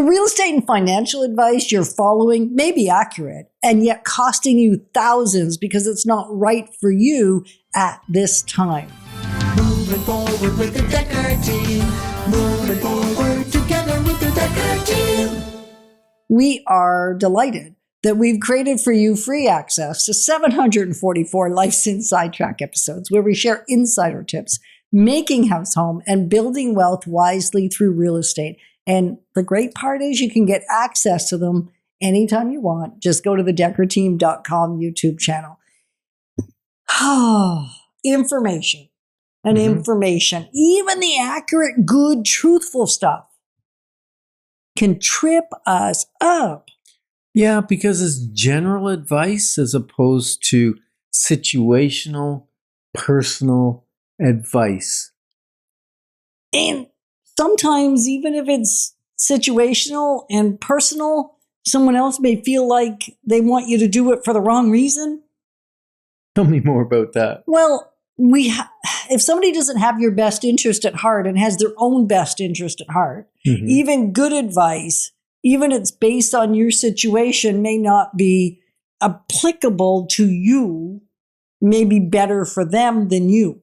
The real estate and financial advice you're following may be accurate and yet costing you thousands because it's not right for you at this time. Moving forward with the Dekker team. Moving forward together with the Dekker team. We are delighted that we've created for you free access to 744 Life's Inside Track episodes where we share insider tips, making house home, and building wealth wisely through real estate. And the great part is you can get access to them anytime you want. Just go to the DekkerTeam.com YouTube channel. Information and information, even the accurate, good, truthful stuff can trip us up. Yeah, because it's general advice as opposed to situational, personal advice. And sometimes, even if it's situational and personal, someone else may feel like they want you to do it for the wrong reason. Tell me more about that. Well, if somebody doesn't have your best interest at heart and has their own best interest at heart, even good advice, even it's based on your situation, may not be applicable to you, may be better for them than you.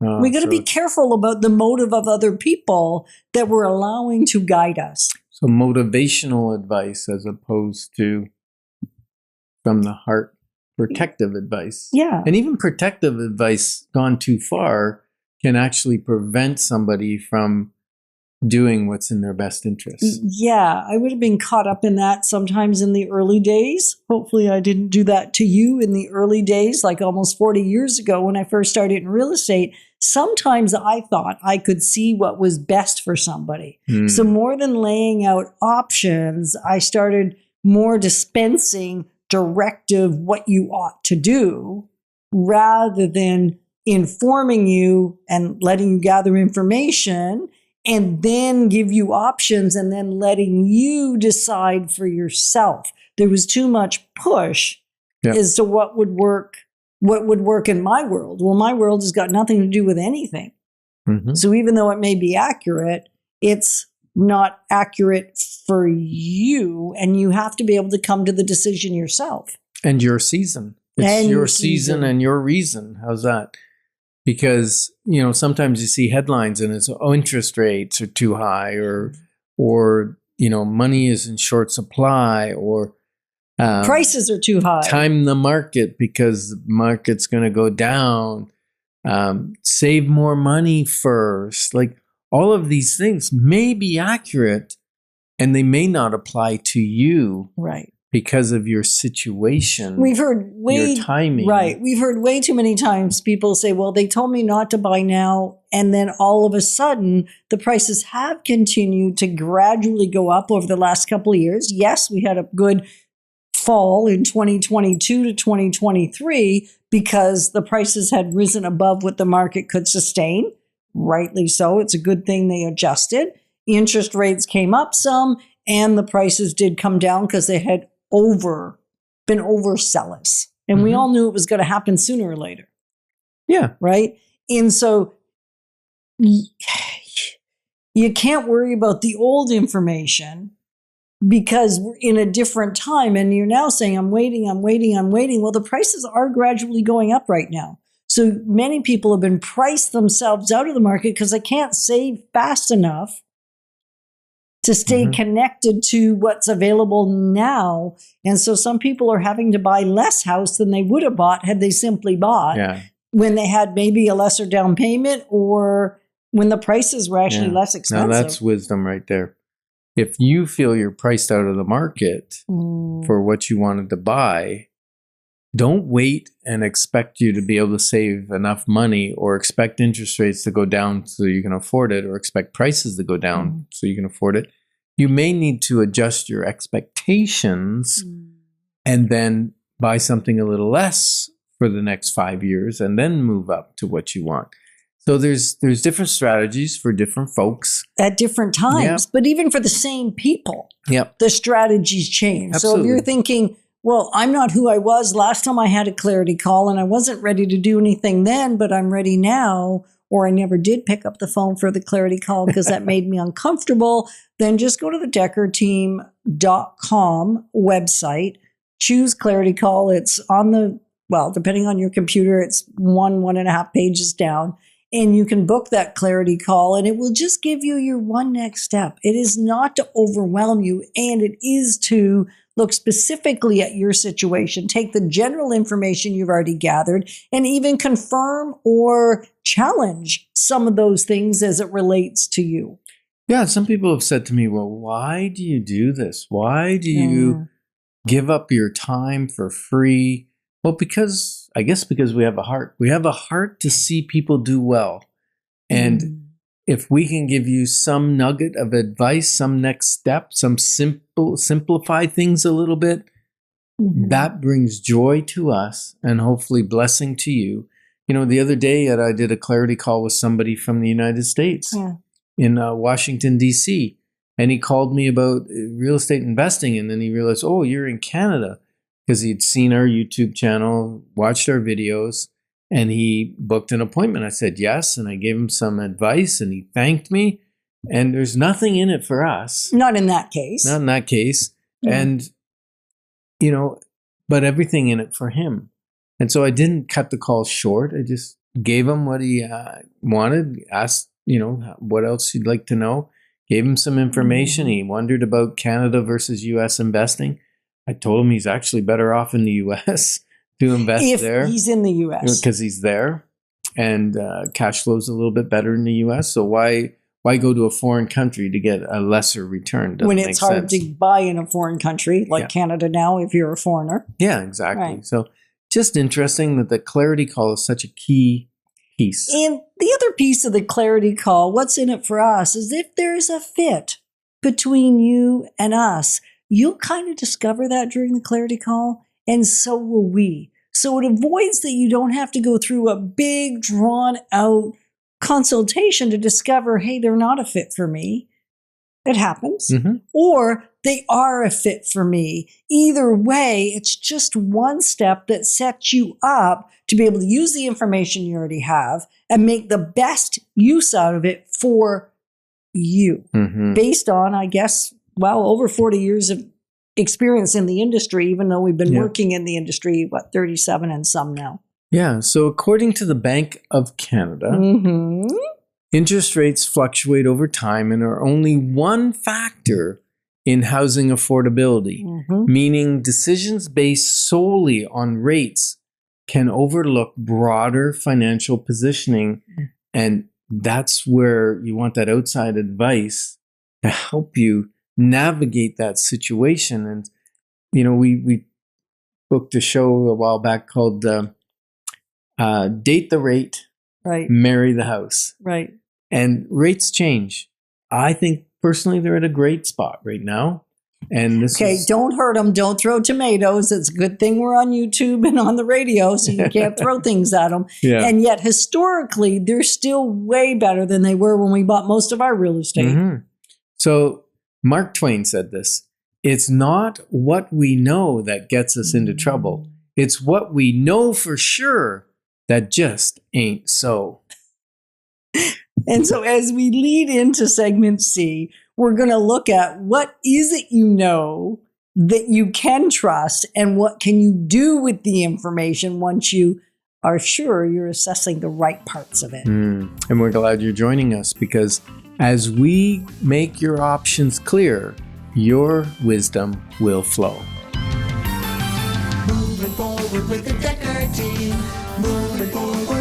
We got to be careful about the motive of other people that we're allowing to guide us. So motivational advice as opposed to from the heart, protective advice. Yeah. And even protective advice gone too far can actually prevent somebody from doing what's in their best interest. Yeah, I would have been caught up in that sometimes in the early days. Hopefully I didn't do that to you in the early days, like almost 40 years ago when I first started in real estate. Sometimes I thought I could see what was best for somebody. So more than laying out options, I started more dispensing directive what you ought to do rather than informing you and letting you gather information and then give you options and then letting you decide for yourself. There was too much push as to what would work in my world. Well, my world has got nothing to do with anything. So even though it may be accurate, it's not accurate for you, and you have to be able to come to the decision yourself. And your season. It's your season and your reason. How's that? Because, you know, sometimes you see headlines and it's, oh, interest rates are too high or, you know, money is in short supply or prices are too high. Time the market because the market's going to go down. Save more money first. Like all of these things may be accurate and they may not apply to you. Right. Because of your situation, we've heard your timing. Right. We've heard way too many times people say, well, they told me not to buy now. And then all of a sudden, the prices have continued to gradually go up over the last couple of years. Yes, we had a good fall in 2022 to 2023 because the prices had risen above what the market could sustain. Rightly so. It's a good thing they adjusted. Interest rates came up some and the prices did come down because they had been overzealous. And we all knew it was going to happen sooner or later. Yeah. Right? And so you can't worry about the old information because we're in a different time. And you're now saying, I'm waiting. Well, the prices are gradually going up right now. So many people have been priced themselves out of the market because they can't save fast enough to stay connected to what's available now. And so some people are having to buy less house than they would have bought had they simply bought when they had maybe a lesser down payment or when the prices were actually less expensive. Now that's wisdom right there. If you feel you're priced out of the market for what you wanted to buy, don't wait and expect you to be able to save enough money or expect interest rates to go down so you can afford it or expect prices to go down so you can afford it. You may need to adjust your expectations and then buy something a little less for the next 5 years and then move up to what you want. So there's different strategies for different folks. At different times, but even for the same people, the strategies change. Absolutely. So if you're thinking, well, I'm not who I was last time I had a clarity call and I wasn't ready to do anything then, but I'm ready now. or I never did pick up the phone for the clarity call because that made me uncomfortable, then just go to the DekkerTeam.com website, choose clarity call. It's on the, well, depending on your computer, it's 1.5 pages down. And you can book that clarity call, and it will just give you your one next step. It is not to overwhelm you, and it is to look specifically at your situation, take the general information you've already gathered, and even confirm or challenge some of those things as it relates to you. Yeah, some people have said to me, well, why do you do this? Why do you give up your time for free? Well, I guess because we have a heart. We have a heart to see people do well. And if we can give you some nugget of advice, some next step, some simplify things a little bit, that brings joy to us and hopefully blessing to you. You know, the other day I did a clarity call with somebody from the United States in Washington, D.C. And he called me about real estate investing. And then he realized, oh, you're in Canada. Because he'd seen our YouTube channel, watched our videos, and he booked an appointment. I said yes, and I gave him some advice, and he thanked me. And there's nothing in it for us. Not in that case. Not in that case. And, you know, but everything in it for him. And so I didn't cut the call short. I just gave him what he wanted, asked, you know, what else he'd like to know, gave him some information. He wondered about Canada versus U.S. investing. I told him he's actually better off in the U.S. to invest there. If he's in the U.S. Because he's there, and cash flow is a little bit better in the U.S. So why go to a foreign country to get a lesser return? When it's hard to buy in a foreign country like Canada now if you're a foreigner. Yeah, exactly. Right. So just interesting that the clarity call is such a key piece. And the other piece of the clarity call, what's in it for us, is if there's a fit between you and us, you'll kind of discover that during the clarity call, and so will we. So it avoids that you don't have to go through a big, drawn-out consultation to discover, hey, they're not a fit for me. It happens. Or they are a fit for me. Either way, it's just one step that sets you up to be able to use the information you already have and make the best use out of it for you. Based on, I guess, well, over 40 years of experience in the industry, even though we've been working in the industry, 37 and some now. Yeah. So according to the Bank of Canada, interest rates fluctuate over time and are only one factor in housing affordability, meaning decisions based solely on rates can overlook broader financial positioning. And that's where you want that outside advice to help you navigate that situation. And, you know, we booked a show a while back called Date the Rate, Marry the House. Right. And rates change. I think personally they're at a great spot right now. And this don't hurt them. Don't throw tomatoes. It's a good thing we're on YouTube and on the radio, so you can't throw things at them. And yet historically, they're still way better than they were when we bought most of our real estate. So Mark Twain said this: it's not what we know that gets us into trouble. It's what we know for sure that just ain't so. And so as we lead into segment C, we're going to look at what is it you know that you can trust, and what can you do with the information once you are sure you're assessing the right parts of it. And we're glad you're joining us, because as we make your options clear, your wisdom will flow. Moving forward with the Dekker team. Moving forward